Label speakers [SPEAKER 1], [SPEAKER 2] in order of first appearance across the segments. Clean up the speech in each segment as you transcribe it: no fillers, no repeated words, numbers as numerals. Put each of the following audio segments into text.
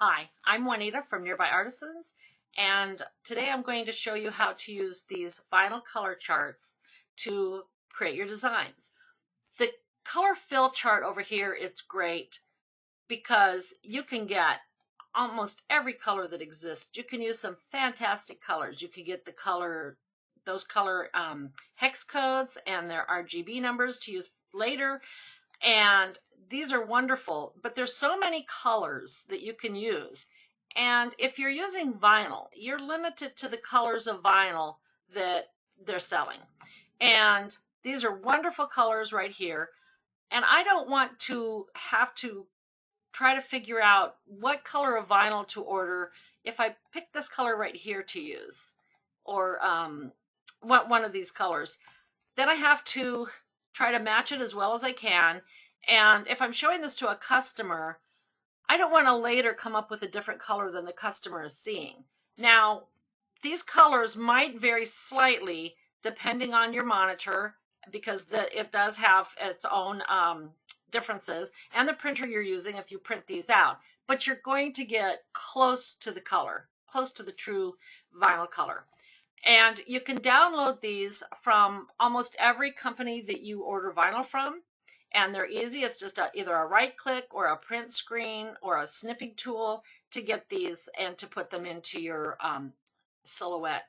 [SPEAKER 1] Hi, I'm Juanita from Nearby Artisans, and today I'm going to show you how to use these vinyl color charts to create your designs. The color fill chart over here, it's great because you can get almost every color that exists. You can use some fantastic colors. You can get those color hex codes and their RGB numbers to use later. And these are wonderful, but there's so many colors that you can use. And if you're using vinyl, you're limited to the colors of vinyl that they're selling. And these are wonderful colors right here. And I don't want to have to try to figure out what color of vinyl to order if I pick this color right here to use, or one of these colors. Then I have to try to match it as well as I can. And if I'm showing this to a customer, I don't want to later come up with a different color than the customer is seeing. Now, these colors might vary slightly depending on your monitor because it does have its own differences, and the printer you're using if you print these out. But you're going to get close to the color, close to the true vinyl color. And you can download these from almost every company that you order vinyl from. And they're easy. It's just either a right click or a print screen or a snipping tool to get these and to put them into your silhouette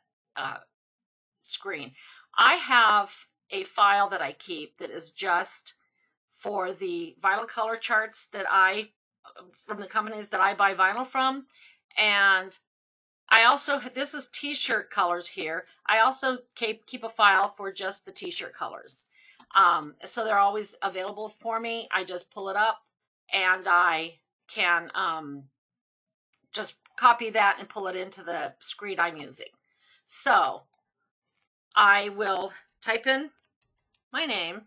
[SPEAKER 1] screen. I have a file that I keep that is just for the vinyl color charts from the companies that I buy vinyl from. And I also, this is t-shirt colors here. I also keep a file for just the t-shirt colors. So they're always available for me. I just pull it up and I can just copy that and pull it into the screen I'm using. So I will type in my name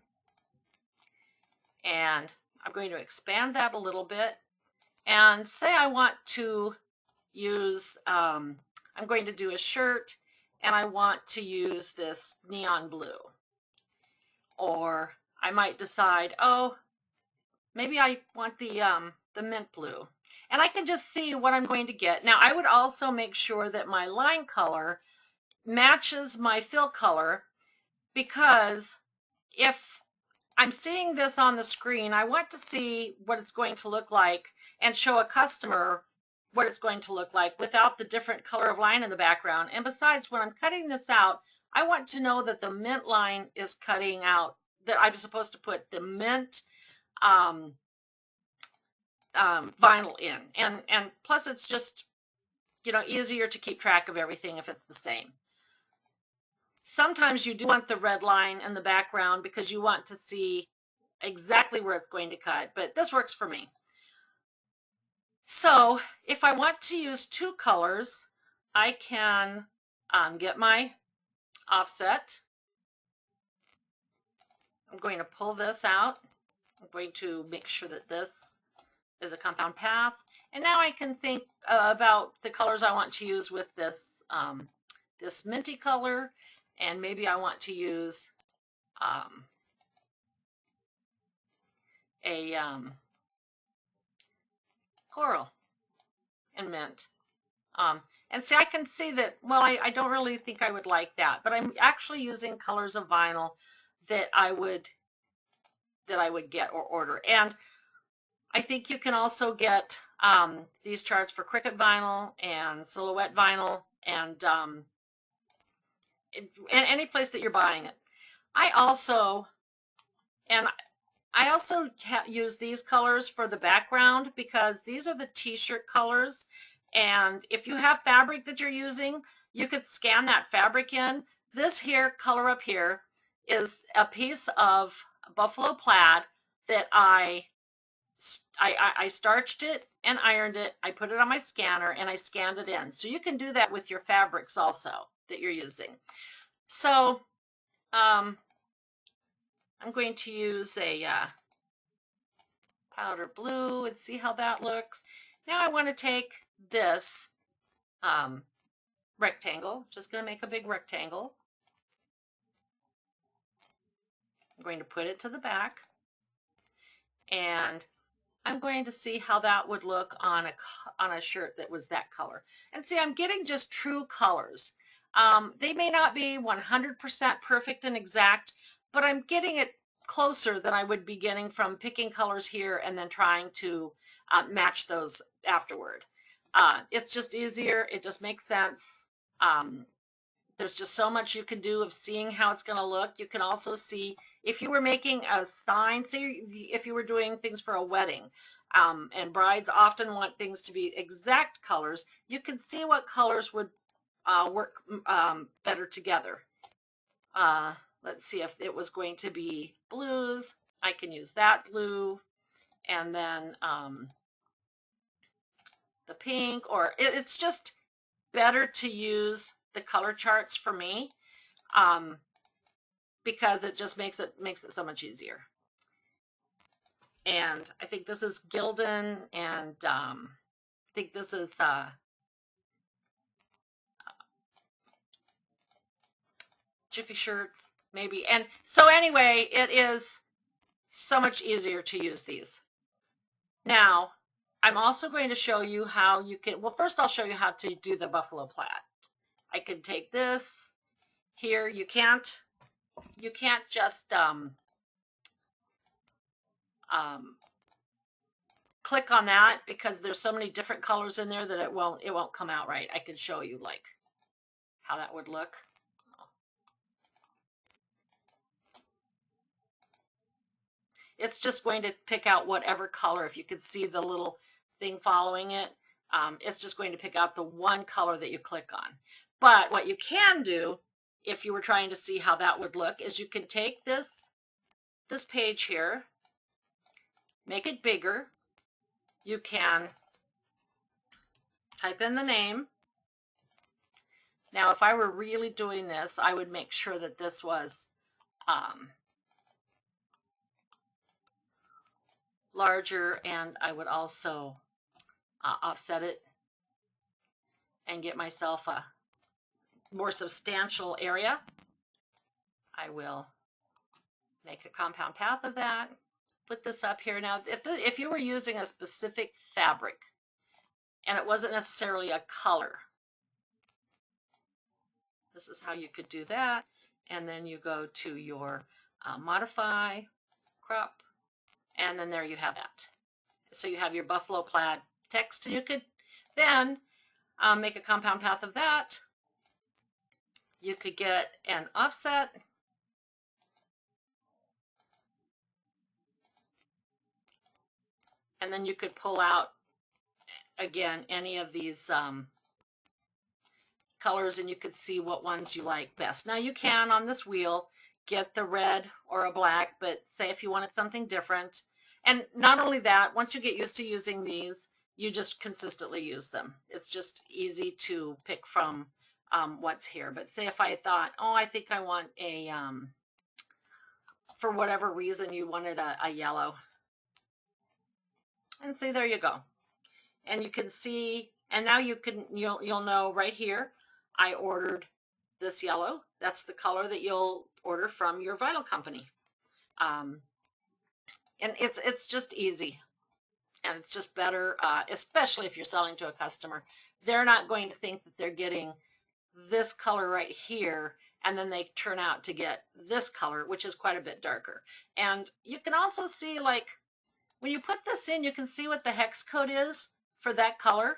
[SPEAKER 1] and I'm going to expand that a little bit and say I want to use, I'm going to do a shirt and I want to use this neon blue. Or I might decide, oh, maybe I want the mint blue. And I can just see what I'm going to get. Now, I would also make sure that my line color matches my fill color, because if I'm seeing this on the screen, I want to see what it's going to look like and show a customer what it's going to look like without the different color of line in the background. And besides, when I'm cutting this out, I want to know that the mint line is cutting out, that I'm supposed to put the mint vinyl in. And plus it's just, easier to keep track of everything if it's the same. Sometimes you do want the red line in the background because you want to see exactly where it's going to cut, but this works for me. So if I want to use two colors, I can get my offset. I'm going to pull this out. I'm going to make sure that this is a compound path. And now I can think about the colors I want to use with this, this minty color. And maybe I want to use a coral and mint. And see, I can see that, well, I don't really think I would like that, but I'm actually using colors of vinyl that I would get or order. And I think you can also get these charts for Cricut vinyl and Silhouette vinyl and any place that you're buying it. I also use these colors for the background because these are the t-shirt colors. And if you have fabric that you're using, you could scan that fabric in. This here color up here is a piece of buffalo plaid that I starched it and ironed it. I put it on my scanner and I scanned it in. So you can do that with your fabrics also that you're using. So I'm going to use a powder blue and see how that looks. Now I want to take this rectangle, just going to make a big rectangle. I'm going to put it to the back, and I'm going to see how that would look on a shirt that was that color. And see, I'm getting just true colors. They may not be 100% perfect and exact, but I'm getting it closer than I would be getting from picking colors here and then trying to match those afterward. It's just easier. It just makes sense. There's just so much you can do of seeing how it's going to look. You can also see if you were making a sign, say if you were doing things for a wedding, and brides often want things to be exact colors, you can see what colors would work better together. Let's see if it was going to be blues. I can use that blue, and then the pink, or it's just better to use the color charts for me. Because it just makes it so much easier. And I think this is Gildan, and I think this is Jiffy Shirts, maybe. And so anyway, it is so much easier to use these. Now, I'm also going to show you how you can, well, first I'll show you how to do the buffalo plaid. I could take this here. You can't just click on that because there's so many different colors in there that it won't come out right. I can show you like how that would look. It's just going to pick out whatever color. If you could see the little thing following it, it's just going to pick out the one color that you click on. But what you can do, if you were trying to see how that would look, is you can take this page here, make it bigger. You can type in the name. Now, if I were really doing this, I would make sure that this was larger, and I would also offset it and get myself a more substantial area. I will make a compound path of that, put this up here. Now, if you were using a specific fabric and it wasn't necessarily a color, this is how you could do that. And then you go to your modify, crop, and then there you have that. So you have your buffalo plaid text, and you could then make a compound path of that. You could get an offset. And then you could pull out, again, any of these colors, and you could see what ones you like best. Now you can, on this wheel, get the red or a black, but say if you wanted something different. And not only that, once you get used to using these, you just consistently use them. It's just easy to pick from what's here. But say if I thought, oh, I think I want a, for whatever reason you wanted a yellow. And see, there you go. And you can see, and now you'll know right here, I ordered this yellow. That's the color that you'll order from your vinyl company. And it's just easy, and it's just better, especially if you're selling to a customer. They're not going to think that they're getting this color right here, and then they turn out to get this color, which is quite a bit darker. And you can also see, like, when you put this in, you can see what the hex code is for that color,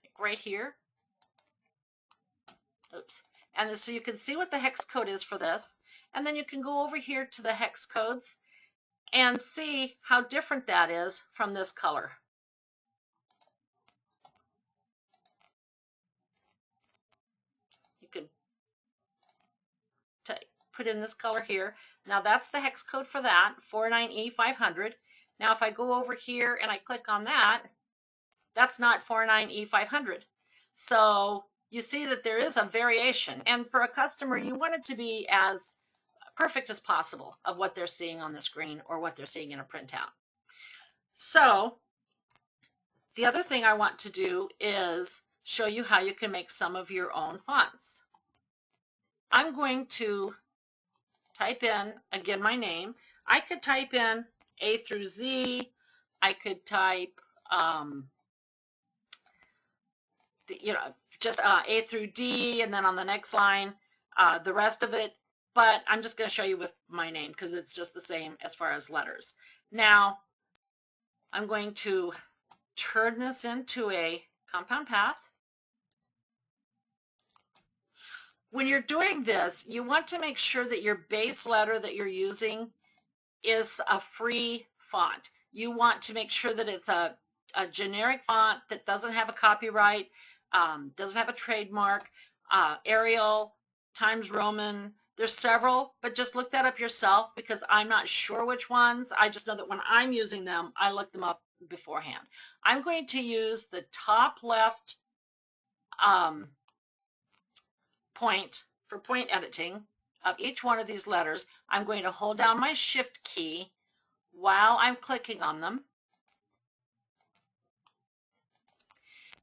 [SPEAKER 1] like right here. Oops. And so you can see what the hex code is for this, and then you can go over here to the hex codes and see how different that is from this color. You could put in this color here. Now that's the hex code for that, 49E500. Now if I go over here and I click on that, that's not 49E500. So you see that there is a variation. And for a customer, you want it to be as perfect as possible of what they're seeing on the screen or what they're seeing in a printout. So the other thing I want to do is show you how you can make some of your own fonts. I'm going to type in, again, my name. I could type in A through Z, I could type, just A through D, and then on the next line, the rest of it. But I'm just going to show you with my name because it's just the same as far as letters. Now, I'm going to turn this into a compound path. When you're doing this, you want to make sure that your base letter that you're using is a free font. You want to make sure that it's a generic font that doesn't have a copyright, doesn't have a trademark, Arial, Times Roman. There's several, but just look that up yourself because I'm not sure which ones. I just know that when I'm using them, I look them up beforehand. I'm going to use the top left point for point editing of each one of these letters. I'm going to hold down my Shift key while I'm clicking on them.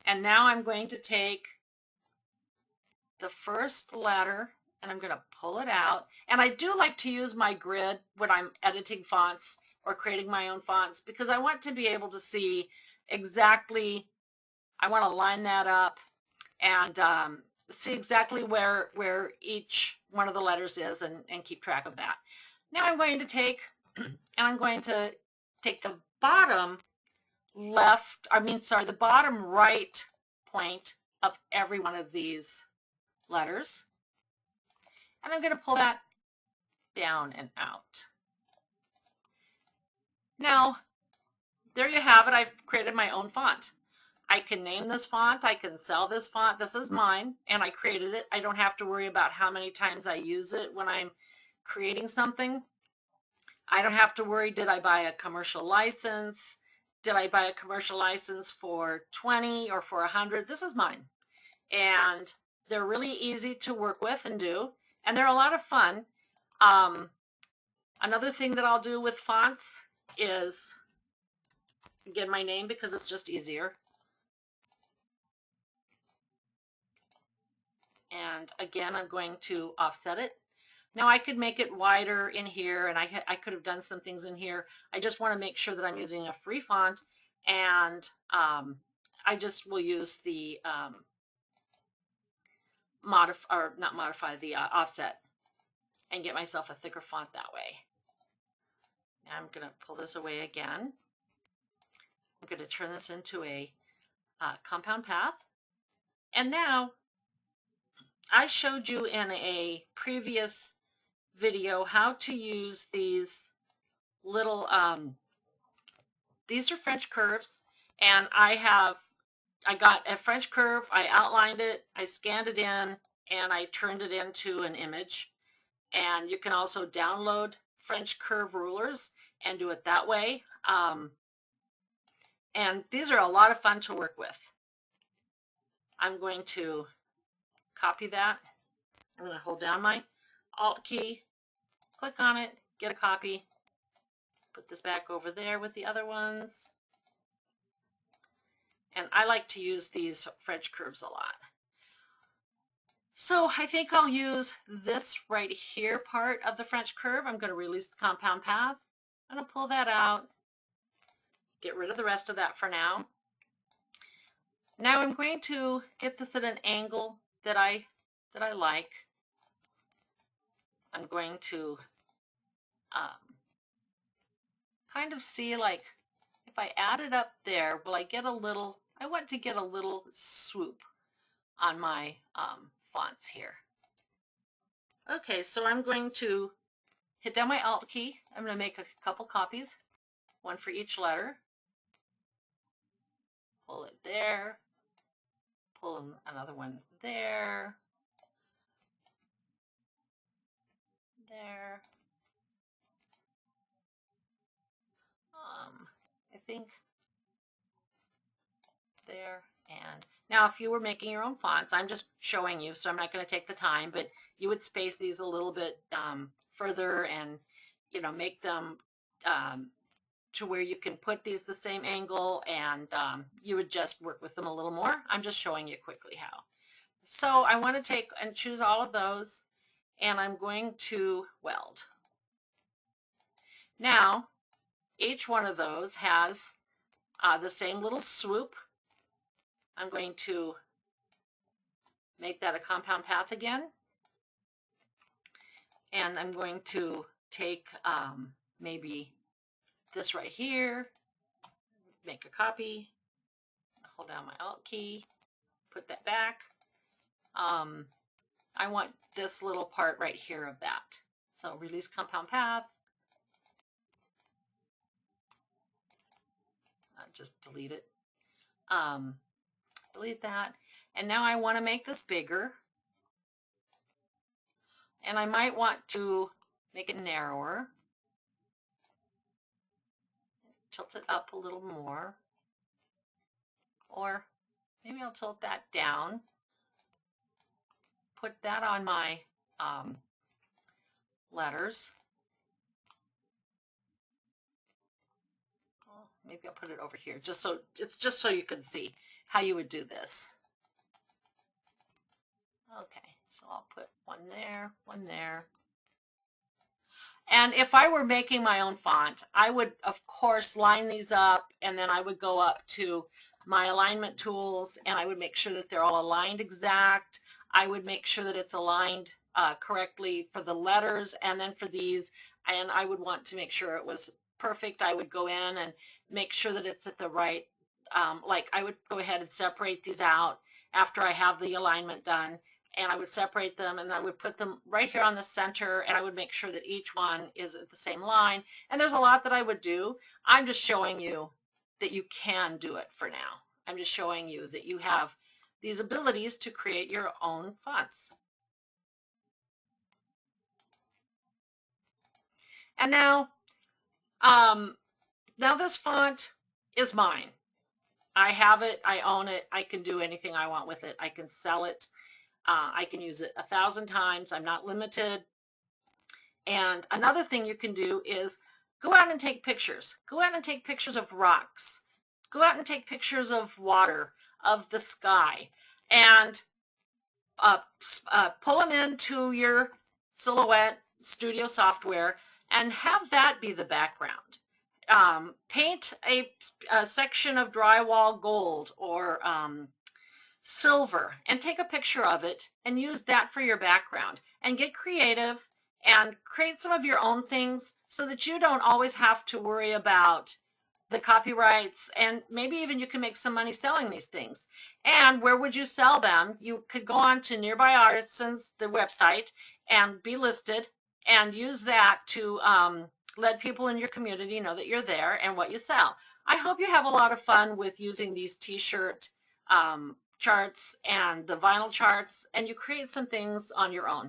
[SPEAKER 1] And now I'm going to take the first letter and I'm going to pull it out. And I do like to use my grid when I'm editing fonts or creating my own fonts because I want to be able to see exactly, I want to line that up and see exactly where each one of the letters is and keep track of that. Now I'm going to take, and I'm going to take the bottom left, the bottom right point of every one of these letters. And I'm going to pull that down and out. Now, there you have it. I've created my own font. I can name this font. I can sell this font. This is mine, and I created it. I don't have to worry about how many times I use it when I'm creating something. I don't have to worry, did I buy a commercial license? Did I buy a commercial license for 20 or for 100? This is mine. And they're really easy to work with and do. And they're a lot of fun. Another thing that I'll do with fonts is, again, my name because it's just easier. And again, I'm going to offset it. Now I could make it wider in here, and I could have done some things in here. I just want to make sure that I'm using a free font, and I just will use the offset and get myself a thicker font that way. Now I'm going to pull this away again. I'm going to turn this into a compound path. And now I showed you in a previous video how to use these little, these are French curves, and I got a French curve, I outlined it, I scanned it in, and I turned it into an image. And you can also download French curve rulers and do it that way. And these are a lot of fun to work with. I'm going to copy that. I'm going to hold down my Alt key, click on it, get a copy, put this back over there with the other ones. And I like to use these French curves a lot. So I think I'll use this right here part of the French curve. I'm going to release the compound path. I'm going to pull that out, get rid of the rest of that for now. Now I'm going to get this at an angle that I like. I'm going to kind of see, like, if I add it up there, will I get a little, I want to get a little swoop on my fonts here. Okay, so I'm going to hit down my Alt key. I'm going to make a couple copies, one for each letter. Pull it there. Pull another one there. There. I think there. And now if you were making your own fonts, I'm just showing you, so I'm not going to take the time, but you would space these a little bit further and, make them to where you can put these the same angle, and you would just work with them a little more. I'm just showing you quickly how. So I want to take and choose all of those, and I'm going to weld. Now, each one of those has the same little swoop. I'm going to make that a compound path again. And I'm going to take maybe this right here, make a copy, hold down my Alt key, put that back. I want this little part right here of that. So release compound path. Just delete it. Delete that. And now I want to make this bigger. And I might want to make it narrower. Tilt it up a little more. Or maybe I'll tilt that down. Put that on my letters. Oh, maybe I'll put it over here, just so you can see how you would do this. Okay, so I'll put one there, one there. And if I were making my own font, I would, of course, line these up, and then I would go up to my alignment tools, and I would make sure that they're all aligned exact. I would make sure that it's aligned correctly for the letters, and then for these, and I would want to make sure it was perfect. I would go in and make sure that it's at the right, like I would go ahead and separate these out after I have the alignment done. And I would separate them, and I would put them right here on the center, and I would make sure that each one is at the same line. And there's a lot that I would do. I'm just showing you that you can do it for now. I'm just showing you that you have these abilities to create your own fonts. And now this font is mine. I have it, I own it, I can do anything I want with it. I can sell it. I can use it 1,000 times. I'm not limited. And another thing you can do is go out and take pictures. Go out and take pictures of rocks. Go out and take pictures of water, of the sky, and pull them into your Silhouette Studio software and have that be the background. Paint a section of drywall gold or silver and take a picture of it and use that for your background, and get creative and create some of your own things so that you don't always have to worry about the copyrights, and maybe even you can make some money selling these things. And where would you sell them? You could go on to Nearby Artisans, the website, and be listed and use that to let people in your community know that you're there and what you sell. I hope you have a lot of fun with using these t-shirt charts and the vinyl charts, and you create some things on your own.